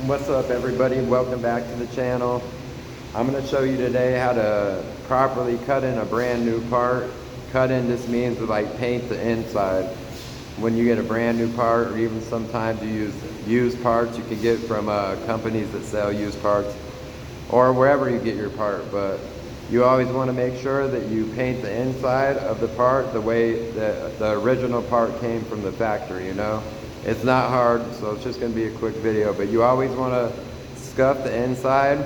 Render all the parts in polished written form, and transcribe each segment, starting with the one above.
What's up, everybody? Welcome back to the channel. I'm going to show you today how to properly cut in a brand new part. Cut in just means to like paint the inside. When you get a brand new part, or even sometimes you use used parts you can get from companies that sell used parts, or wherever you get your part. But you always want to make sure that you paint the inside of the part the way that the original part came from the factory, you know? It's not hard, so it's just going to be a quick video, but you always want to scuff the inside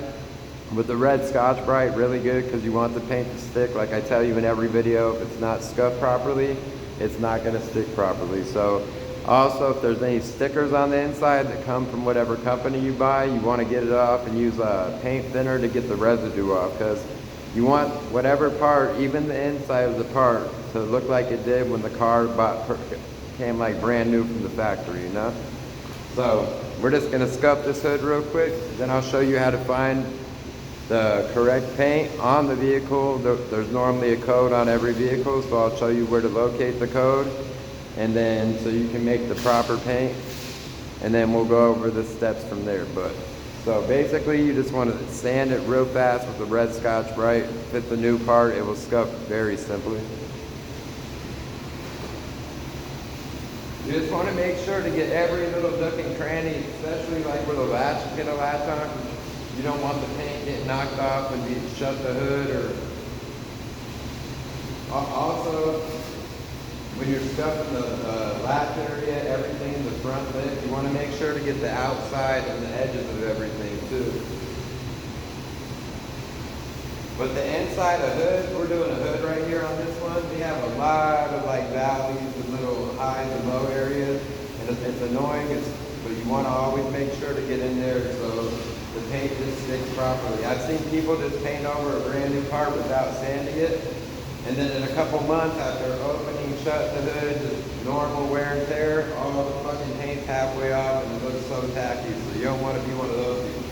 with the red Scotch-Brite really good, because you want the paint to stick. Like I tell you in every video, if it's not scuffed properly, it's not going to stick properly. So also, if there's any stickers on the inside that come from whatever company you buy, you want to get it off and use a paint thinner to get the residue off, because you want whatever part, even the inside of the part, to look like it did when the car came like brand new from the factory, you know? So we're just gonna scuff this hood real quick, then I'll show you how to find the correct paint on the vehicle. There's normally a code on every vehicle, so I'll show you where to locate the code, and then so you can make the proper paint, and then we'll go over the steps from there. But so basically you just want to sand it real fast with the red Scotch-Brite. If it's a new part, it will scuff very simply. You just want to make sure to get every little nook and cranny, especially like where the latch is going to latch on. You don't want the paint getting knocked off when you shut the hood, or also when you're scuffing the latch area, everything, the front lip, you want to make sure to get the outside and the edges of everything too. But the inside of hood, we're doing a hood right here on this one. We have a lot of like valleys and little highs and low areas, and it's annoying, but you want to always make sure to get in there so the paint just sticks properly. I've seen people just paint over a brand new part without sanding it, and then in a couple months after opening, shut the hood, just normal wear and tear, all the fucking paint's halfway off and it looks so tacky. So you don't want to be one of those people.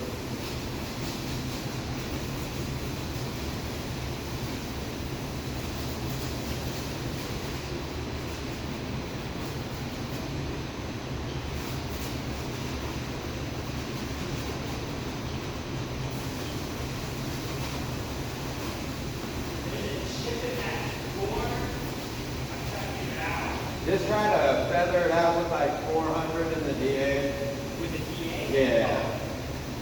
Just try to feather it out with like 400 in the DA. With the DA? Yeah.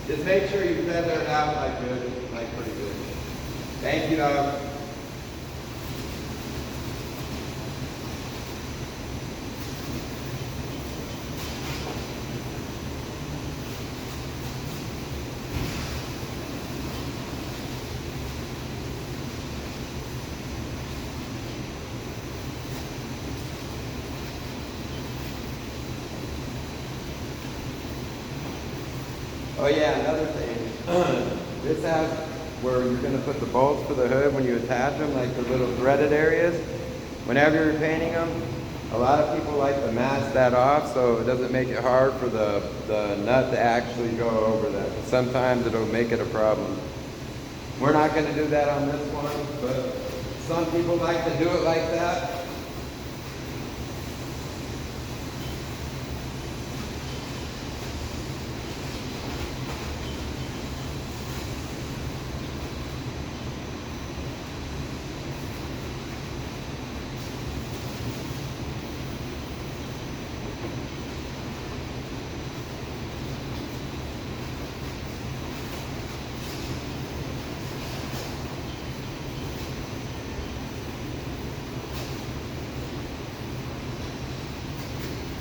Just make sure you feather it out like good, like pretty good. Thank you, dog. Oh yeah, another thing. This has where you're going to put the bolts for the hood when you attach them, like the little threaded areas. Whenever you're painting them, a lot of people like to mask that off so it doesn't make it hard for the nut to actually go over that. Sometimes it'll make it a problem. We're not going to do that on this one, but some people like to do it like that.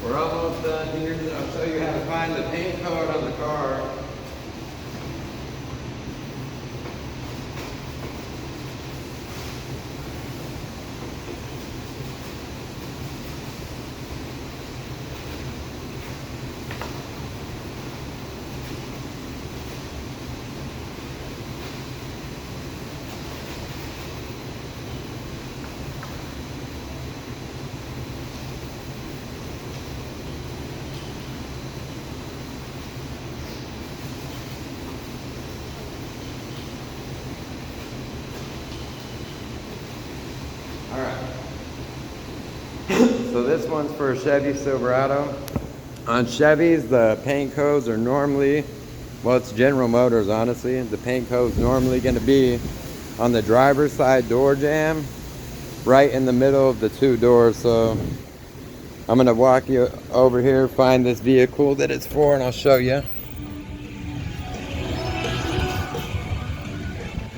We're almost done here. I'll show you how to find the paint code on the car. So this one's for a Chevy Silverado. On Chevys, the paint codes are normally Well, it's General Motors, honestly. The paint coat's normally going to be on the driver's side door jamb, right in the middle of the two doors. So I'm going to walk you over here, find this vehicle that it's for, and I'll show you.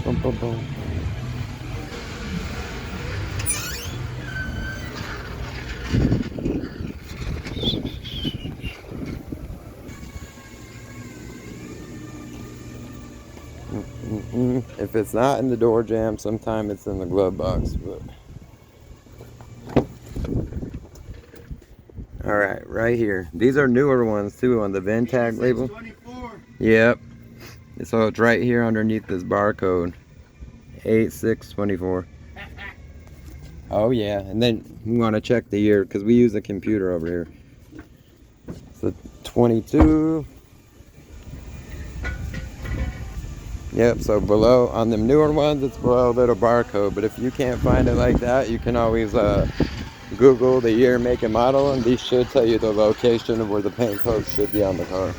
Boom, boom, boom. If it's not in the door jamb, sometimes it's in the glove box. But all right here. These are newer ones too on the VIN tag label. Yep. So it's right here underneath this barcode. 8624. Oh yeah, and then we want to check the year because we use a computer over here. So 22. Yep, so below, on them newer ones, it's below a little barcode. But if you can't find it like that, you can always Google the year, make, and model, and these should tell you the location of where the paint coat should be on the car.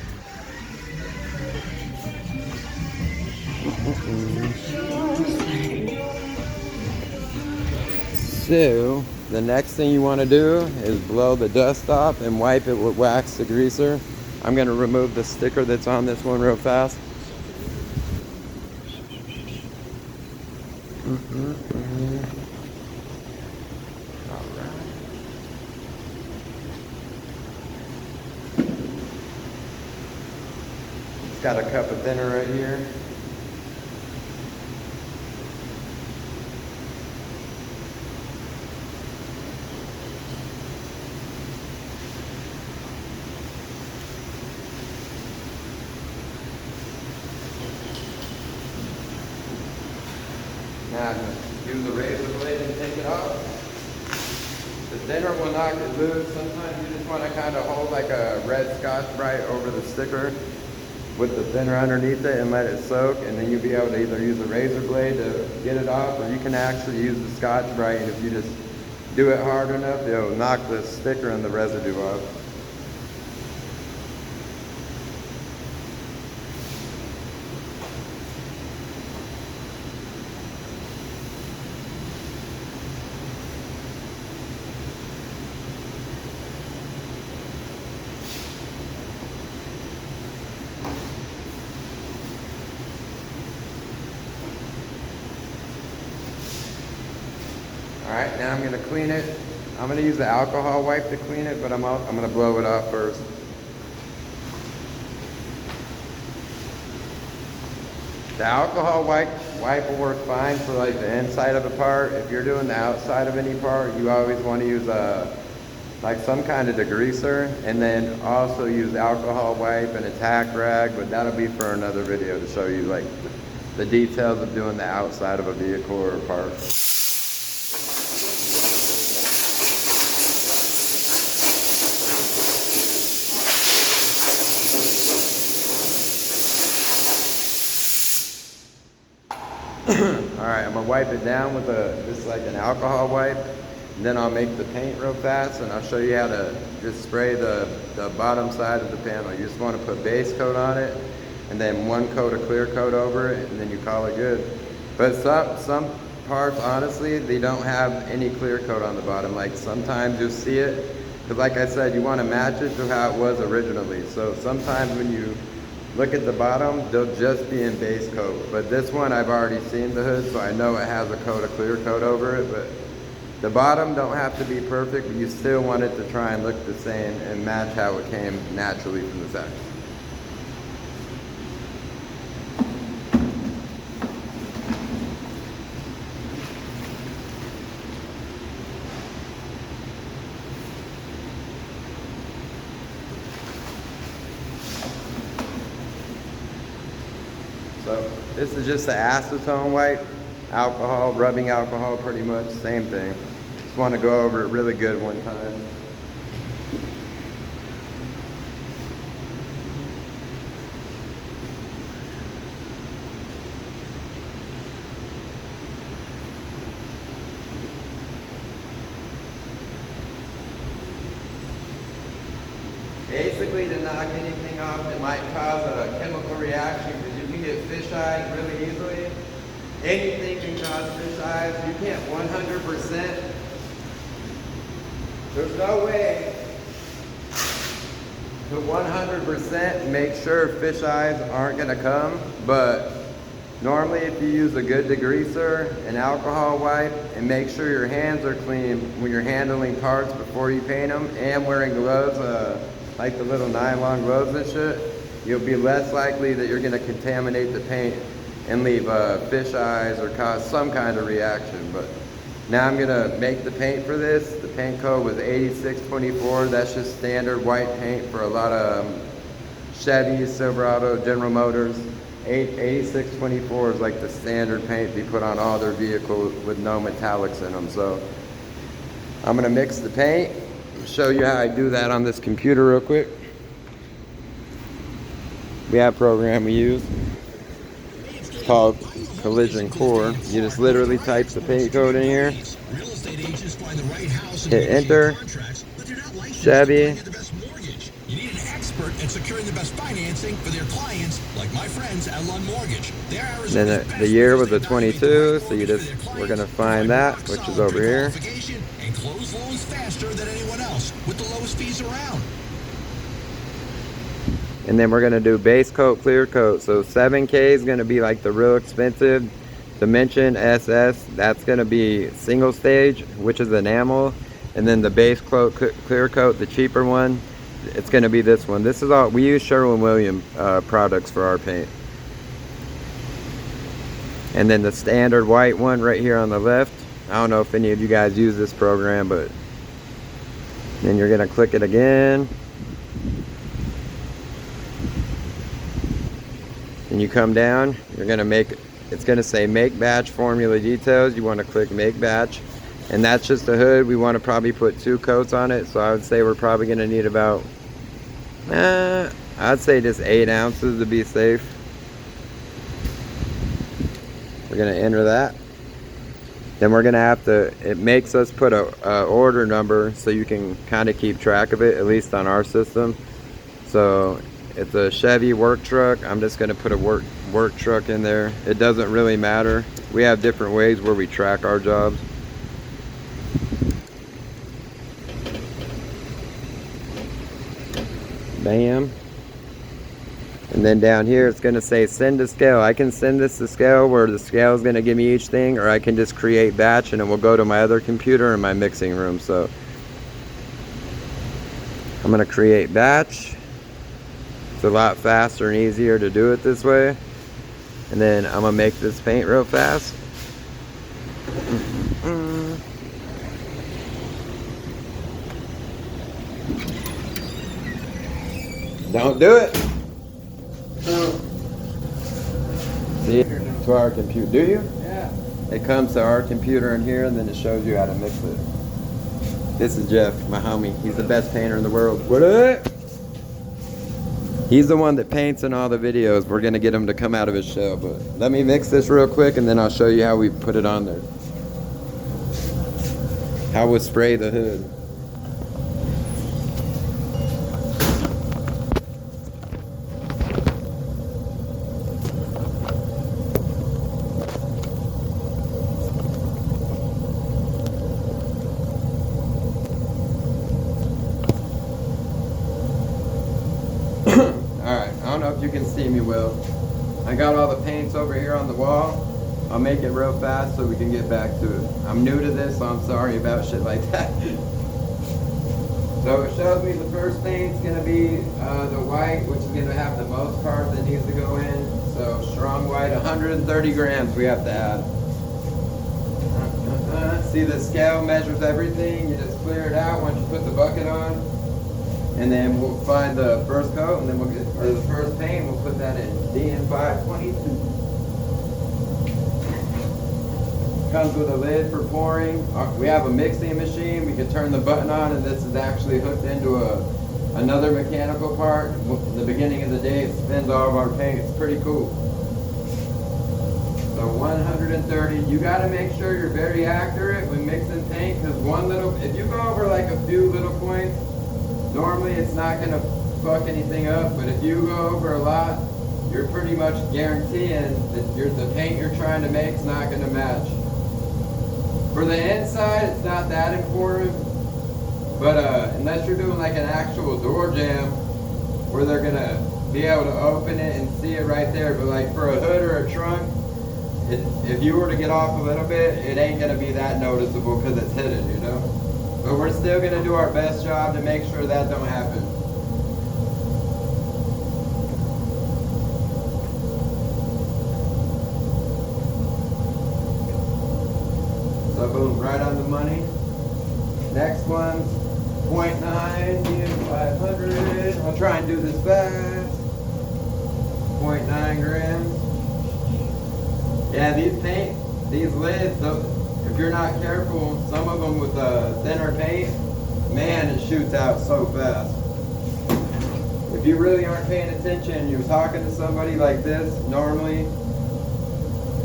So, the next thing you want to do is blow the dust off and wipe it with wax degreaser. I'm going to remove the sticker that's on this one real fast. It's got a cup of thinner right here. Now, use the razor blade and take it off. The thinner will knock it loose. Sometimes you just want to kind of hold like a red Scotch-Brite over the sticker with the thinner underneath it and let it soak, and then you'll be able to either use a razor blade to get it off, or you can actually use the Scotch-Brite, and if you just do it hard enough, it'll knock the sticker and the residue off. All right, now I'm gonna clean it. I'm gonna use the alcohol wipe to clean it, but I'm gonna blow it off first. The alcohol wipe will work fine for like the inside of a part. If you're doing the outside of any part, you always want to use like some kind of degreaser, and then also use alcohol wipe and a tack rag, but that'll be for another video to show you like the details of doing the outside of a vehicle or a part. Alright, I'm going to wipe it down with just like an alcohol wipe, and then I'll make the paint real fast, and I'll show you how to just spray the bottom side of the panel. You just want to put base coat on it, and then one coat of clear coat over it, and then you call it good. But some parts, honestly, they don't have any clear coat on the bottom. Like sometimes you'll see it, because like I said, you want to match it to how it was originally. So sometimes when you look at the bottom, they'll just be in base coat. But this one, I've already seen the hood, so I know it has a coat of clear coat over it. But the bottom don't have to be perfect, but you still want it to try and look the same and match how it came naturally from the section. So this is just the acetone wipe, alcohol, rubbing alcohol, pretty much, same thing. Just want to go over it really good one time. Basically, to knock anything off that might cause a chemical reaction reaction because you can get fish eyes really easily. Anything can cause fish eyes. You can't 100%. There's no way to 100% make sure fish eyes aren't gonna come, but normally if you use a good degreaser, an alcohol wipe, and make sure your hands are clean when you're handling parts before you paint them, and wearing gloves, like the little nylon gloves and shit, you'll be less likely that you're gonna contaminate the paint and leave fish eyes or cause some kind of reaction. But now I'm gonna make the paint for this. The paint code was 8624. That's just standard white paint for a lot of Chevys, Silverado, General Motors. 8624 is like the standard paint they put on all their vehicles with no metallics in them. So I'm gonna mix the paint, show you how I do that on this computer real quick. We have a program we use. It's called Collision Core. You just literally type the paint code in here, hit enter, Chevy. You need an expert at securing the best financing for their clients, like my friends at Lund Mortgage. Then the year was a 22, so we're gonna find that, which is over here. And close loans faster than anyone else with the lowest fees around. And then we're gonna do base coat, clear coat. So 7K is gonna be like the real expensive. Dimension SS, that's gonna be single stage, which is enamel. And then the base coat, clear coat, the cheaper one, it's gonna be this one. This is all, we use Sherwin-Williams products for our paint. And then the standard white one right here on the left. I don't know if any of you guys use this program, but then you're gonna click it again. And you come down, you're gonna it's gonna say make batch formula details. You wanna click make batch. And that's just the hood. We wanna probably put 2 coats on it. So I would say we're probably gonna need about, I'd say just 8 ounces to be safe. We're gonna enter that. Then we're gonna have to, it makes us put a order number so you can kind of keep track of it, at least on our system. So it's a Chevy work truck. I'm just gonna put a work truck in there. It doesn't really matter. We have different ways where we track our jobs. Bam. And then down here it's gonna say send to scale. I can send this to scale where the scale is gonna give me each thing, or I can just create batch and it will go to my other computer in my mixing room. So I'm gonna create batch. It's a lot faster and easier to do it this way. And then I'm gonna make this paint real fast. Don't do it. See, to our computer. Do you? Yeah. It comes to our computer in here, and then it shows you how to mix it. This is Jeff, my homie. He's the best painter in the world. What up? He's the one that paints in all the videos. We're gonna get him to come out of his shell, but let me mix this real quick and then I'll show you how we put it on there. How we spray the hood. Alright, I don't know if you can see me well. I got all the paints over here on the wall. I'll make it real fast so we can get back to it. I'm new to this, so I'm sorry about shit like that. So it shows me the first paint's gonna be the white, which is gonna have the most part that needs to go in. So strong white, 130 grams we have to add. See, the scale measures everything. You just clear it out once you put the bucket on. And then we'll find the first coat, and then we'll get, or the first paint, we'll put that in DN522. Comes with a lid for pouring. We have a mixing machine. We can turn the button on, and this is actually hooked into another mechanical part. At the beginning of the day, it spins all of our paint. It's pretty cool. So 130. You got to make sure you're very accurate when mixing paint, because if you go over like a few little points, normally it's not going to fuck anything up, but if you go over a lot, you're pretty much guaranteeing that the paint you're trying to make is not going to match. For the inside, it's not that important, but unless you're doing like an actual door jam where they're going to be able to open it and see it right there, but like for a hood or a trunk, if you were to get off a little bit, it ain't going to be that noticeable because it's hidden, you know? But we're still going to do our best job to make sure that don't happen. So boom, right on the money. Next one's 0.9 being 500. I'll try and do this fast. 0.9 grams. Yeah, these lids, if you're not careful, some of them with thinner paint, man, it shoots out so fast. If you really aren't paying attention, you're talking to somebody like this, normally,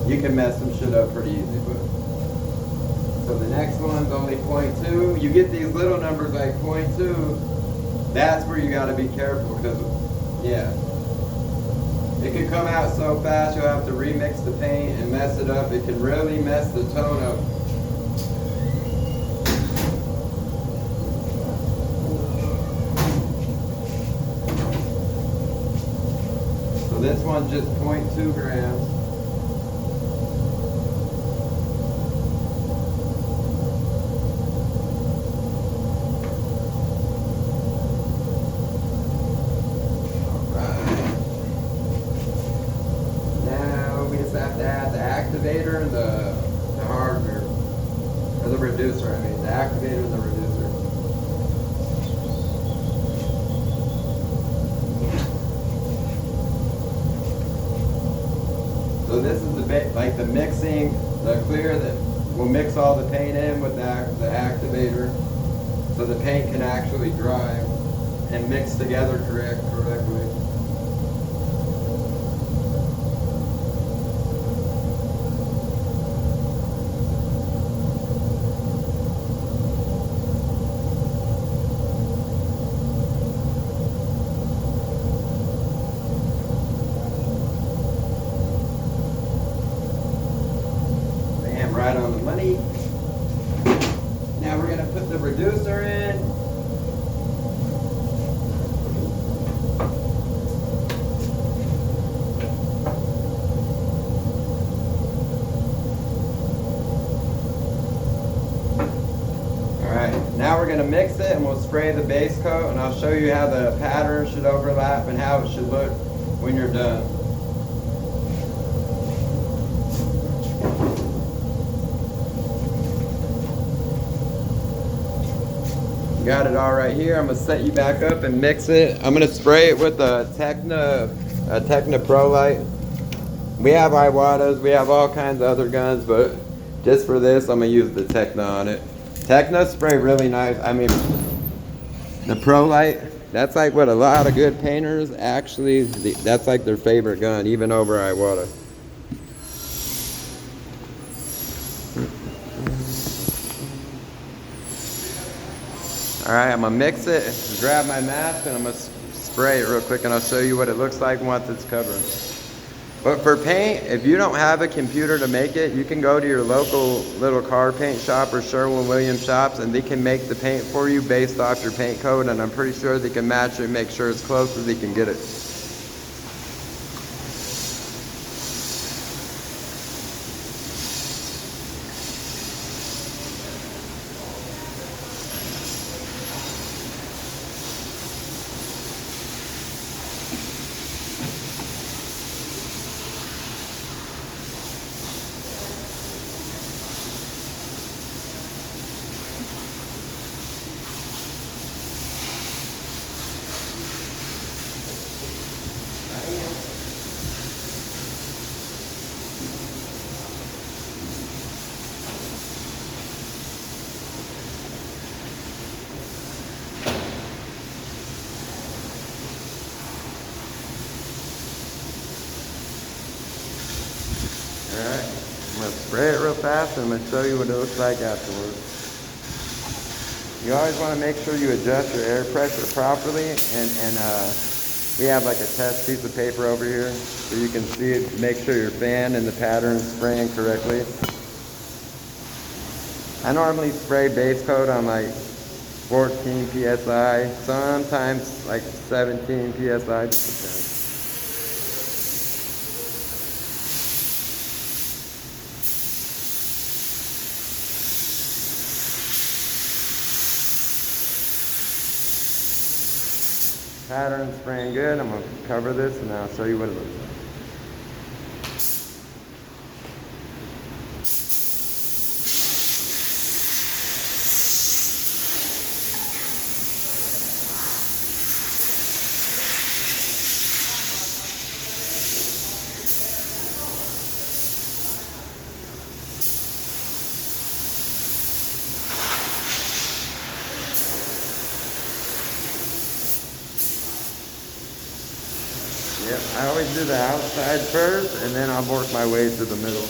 you can mess some shit up pretty easy. So the next one's only 0.2. You get these little numbers like 0.2, that's where you gotta be careful because, yeah. It can come out so fast you'll have to remix the paint and mess it up. It can really mess the tone up. So this one's just 0.2 grams. Have to add the activator and the hardener, or the reducer, I mean, the activator and the reducer. So this is the mixing, the clear that will mix all the paint in with the activator so the paint can actually dry and mix together correctly. Right on the money. Now we're going to put the reducer in. Alright, now we're going to mix it and we'll spray the base coat and I'll show you how the pattern should overlap and how it should look when you're done. Got it all right here. I'm gonna set you back up and mix it. I'm gonna spray it with a Techna Pro Light. We have Iwatas, we have all kinds of other guns, but just for this, I'm gonna use the Techna on it. Techna spray really nice. I mean, the Pro Light, that's like what a lot of good painters actually, that's like their favorite gun, even over Iwata. Alright, I'm gonna mix it, grab my mask, and I'm gonna spray it real quick, and I'll show you what it looks like once it's covered. But for paint, if you don't have a computer to make it, you can go to your local little car paint shop or Sherwin-Williams shops, and they can make the paint for you based off your paint code, and I'm pretty sure they can match it and make sure it's close as they can get it. Alright, I'm going to spray it real fast and I'm going to show you what it looks like afterwards. You always want to make sure you adjust your air pressure properly and We have like a test piece of paper over here so you can see it, make sure your fan and the pattern is spraying correctly. I normally spray base coat on like 14 psi, sometimes like 17 psi, just depends. Pattern spraying good. I'm going to cover this and I'll show you what it looks like. Yep, I always do the outside first and then I'll work my way to the middle.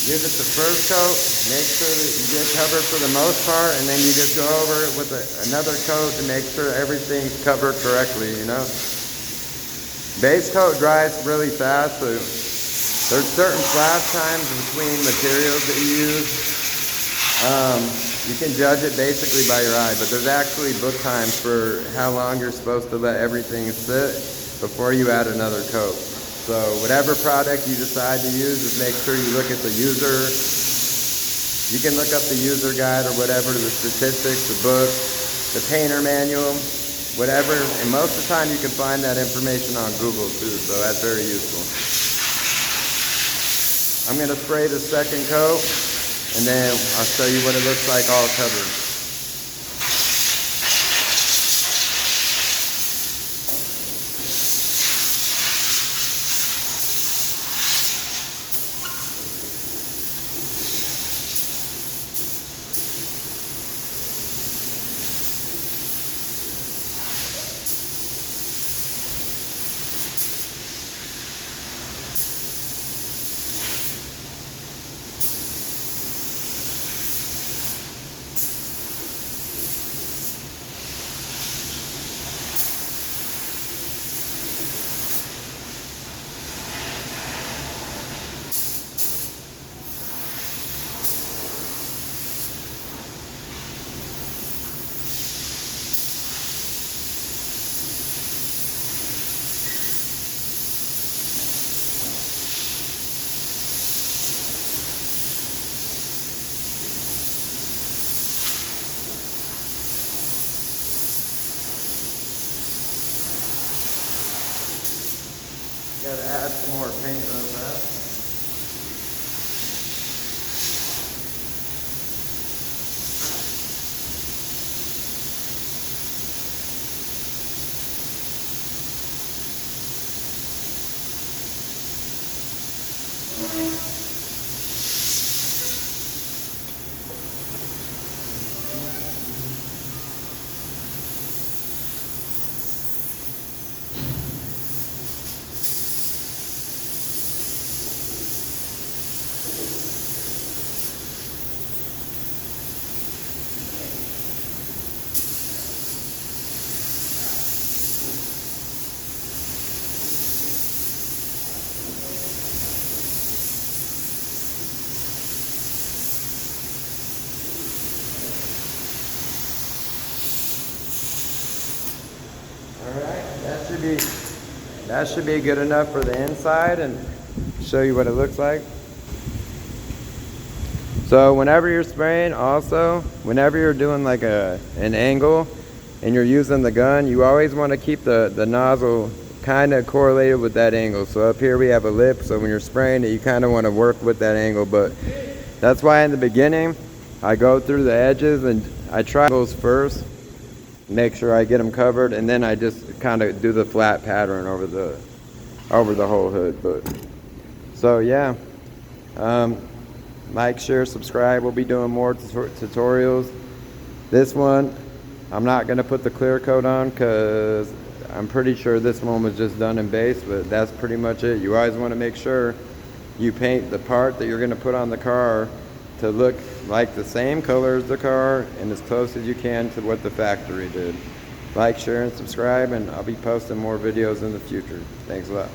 Give it the first coat, make sure that you get covered for the most part, and then you just go over it with another coat to make sure everything's covered correctly, you know. Base coat dries really fast, so there's certain flash times between materials that you use. You can judge it basically by your eye, but there's actually book times for how long you're supposed to let everything sit before you add another coat. So whatever product you decide to use, just make sure you look at the user. You can look up the user guide or whatever, the statistics, the book, the painter manual, whatever. And most of the time you can find that information on Google too, so that's very useful. I'm going to spray the second coat and then I'll show you what it looks like all covered. Gotta add some more paint on that. Alright, that should be good enough for the inside, and show you what it looks like. So whenever you're spraying, also, whenever you're doing like an angle and you're using the gun, you always want to keep the nozzle kind of correlated with that angle. So up here we have a lip, so when you're spraying it, you kind of want to work with that angle. But that's why in the beginning, I go through the edges and I try those first, make sure I get them covered, and then I just kind of do the flat pattern over the whole hood. But so yeah, like, share, subscribe. We'll be doing more tutorials. This one, I'm not going to put the clear coat on because I'm pretty sure this one was just done in base, but that's pretty much it. You always want to make sure you paint the part that you're going to put on the car to look like the same color as the car and as close as you can to what the factory did. Like, share, and subscribe, and I'll be posting more videos in the future. Thanks a lot.